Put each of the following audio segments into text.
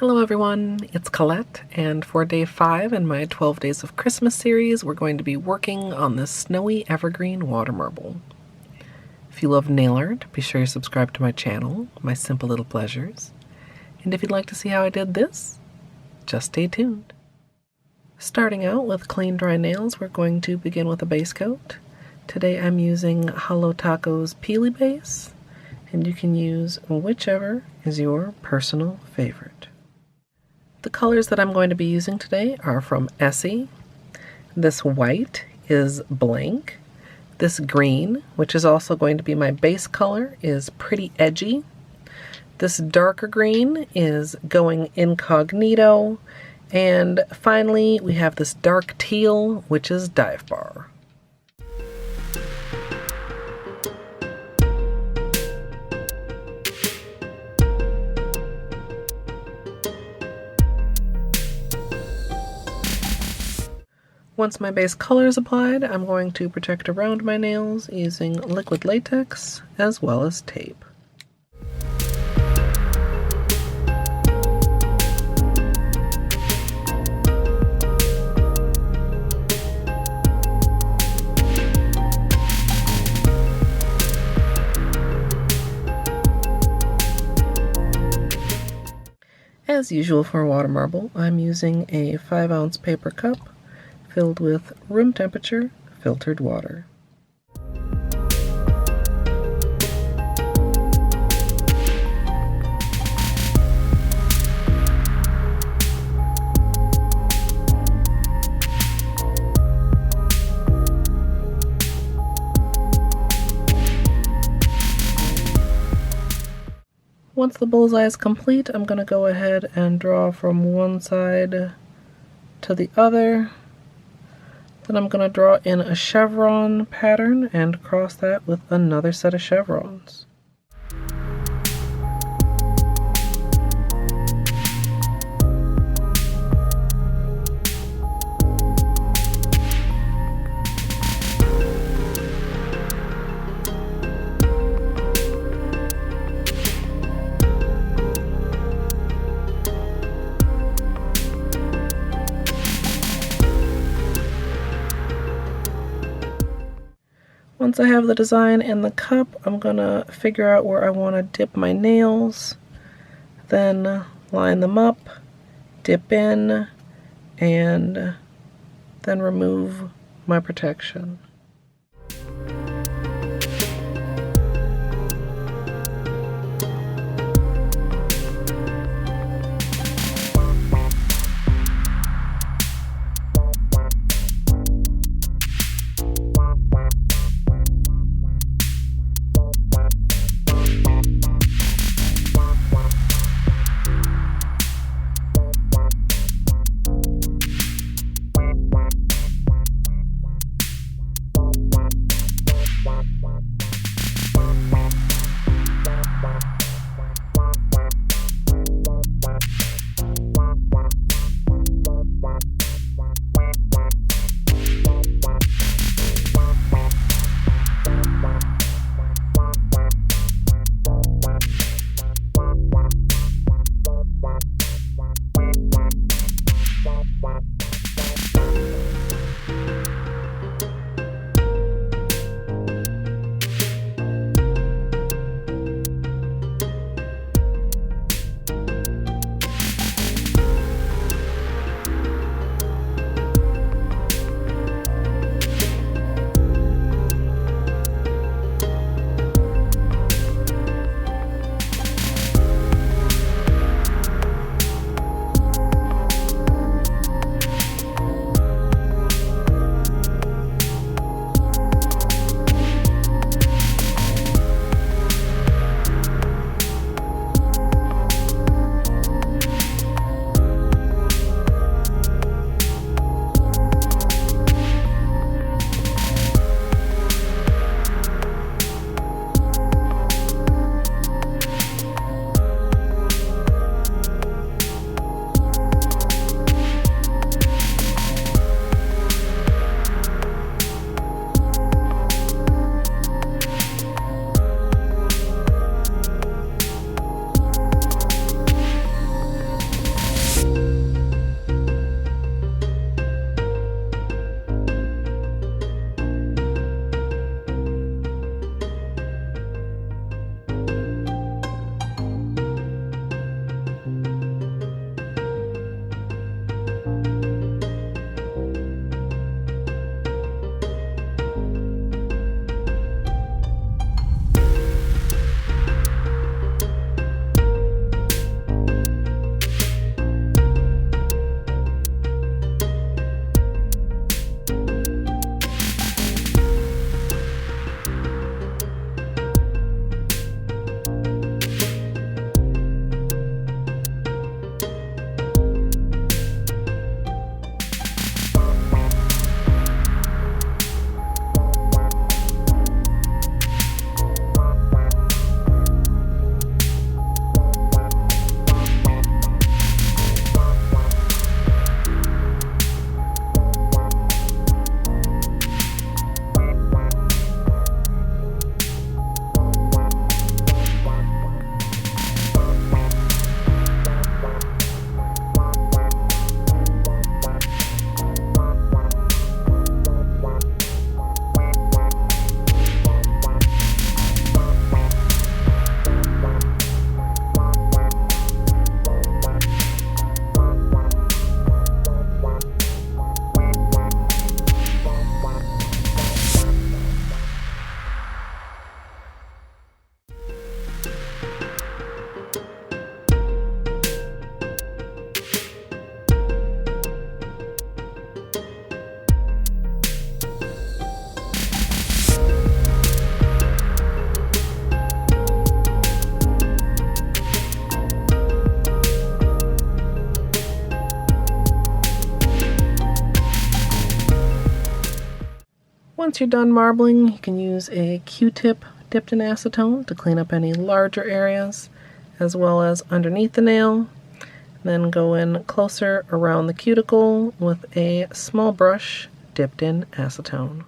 Hello everyone, it's Colette, and for day 5 in my 12 Days of Christmas series, we're going to be working on this Snowy Evergreen Water Marble. If you love nail art, be sure you subscribe to my channel, My Simple Little Pleasures. And if you'd like to see how I did this, just stay tuned. Starting out with clean dry nails, we're going to begin with a base coat. Today I'm using Holo Taco's Peely Base, and you can use whichever is your personal favorite. The colors that I'm going to be using today are from Essie. This white is Blank. This green, which is also going to be my base color, is Pretty Edgy. This darker green is Going Incognito. And finally, we have this dark teal, which is Dive Bar. Once my base color is applied, I'm going to protect around my nails using liquid latex as well as tape. As usual for water marble, I'm using a 5-ounce paper cup filled with room temperature filtered water. Once the bullseye is complete, I'm going to go ahead and draw from one side to the other. Then I'm going to draw in a chevron pattern and cross that with another set of chevrons. Once I have the design in the cup, I'm gonna figure out where I want to dip my nails, then line them up, dip in, and then remove my protection. Once you're done marbling, you can use a Q-tip dipped in acetone to clean up any larger areas, as well as underneath the nail. Then go in closer around the cuticle with a small brush dipped in acetone.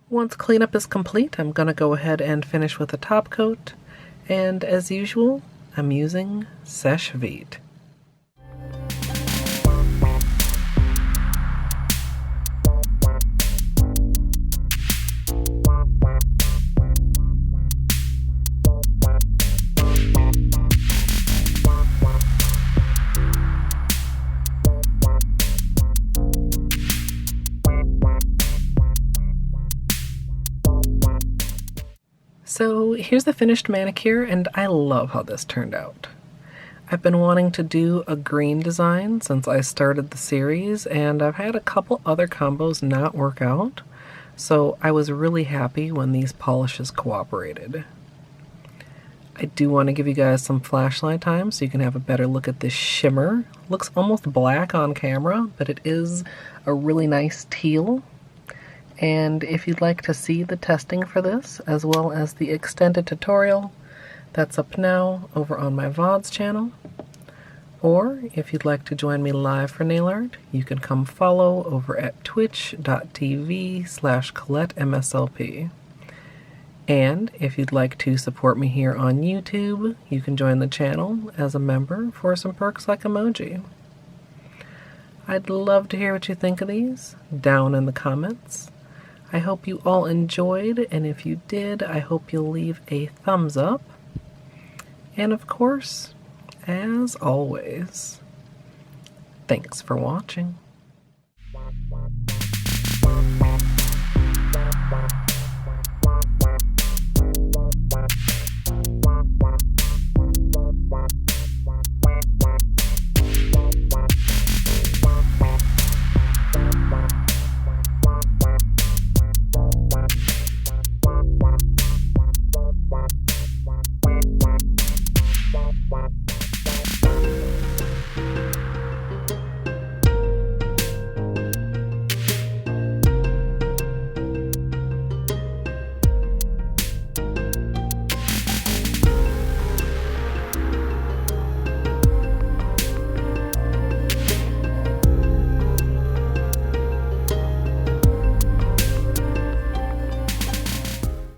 Once cleanup is complete, I'm going to go ahead and finish with a top coat, and as usual, I'm using Seche Vite. So here's the finished manicure, and I love how this turned out. I've been wanting to do a green design since I started the series, and I've had a couple other combos not work out, so I was really happy when these polishes cooperated. I do want to give you guys some flashlight time so you can have a better look at this shimmer. Looks almost black on camera, but it is a really nice teal. And if you'd like to see the testing for this, as well as the extended tutorial, that's up now over on my VODs channel. Or if you'd like to join me live for nail art, you can come follow over at twitch.tv/ColetteMSLP. And if you'd like to support me here on YouTube, you can join the channel as a member for some perks like emoji. I'd love to hear what you think of these down in the comments. I hope you all enjoyed, and if you did, I hope you'll leave a thumbs up. And of course, as always, thanks for watching.